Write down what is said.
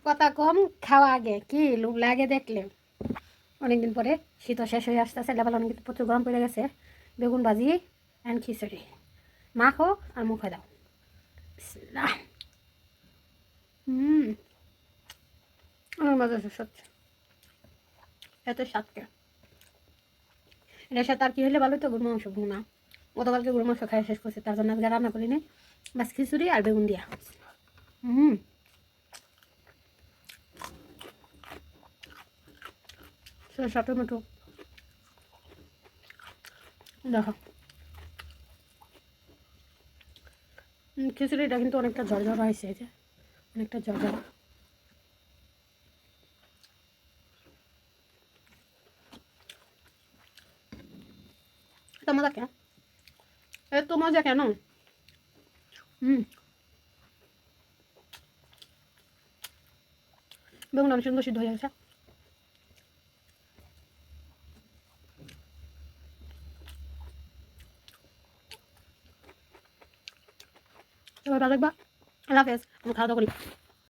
কথা কম খাওয়া আগে কি লোভ লাগে দেখলে। অনেকদিন পরে শীত শেষ হয়ে আসতেছে, লেবেল অনেক প্রচুর গরম পড়ে গেছে। বেগুন ভাজি অ্যান্ড খিচুড়ি মাখো আর মুখে দাও। বিসমিল্লাহ। অনেক মজা আছে সত্যি, এত স্বাদকে। এটার সাথে আর কি হলে ভালো তো, গরু মাংস ভুনা। গতকালকে গরু মাংস খাই শেষ করছে, তার জন্য আজকে রান্না করিনি, বাস খিচুড়ি আর বেগুন দিয়া। সরষা টমেটো দেখো। খিচুড়িটা কিন্তু অনেকটা ঝরঝরা হয়েছে, এই যে অনেকটা ঝরঝরা। এত মজা কেন, এত মজা কেন? বেগুন অনেক সুন্দর সিদ্ধ হয়ে গেছে। এবার ভালো লাগবা। আল্লাহ হাফেজ, আমি খাওয়া দাওয়া করি।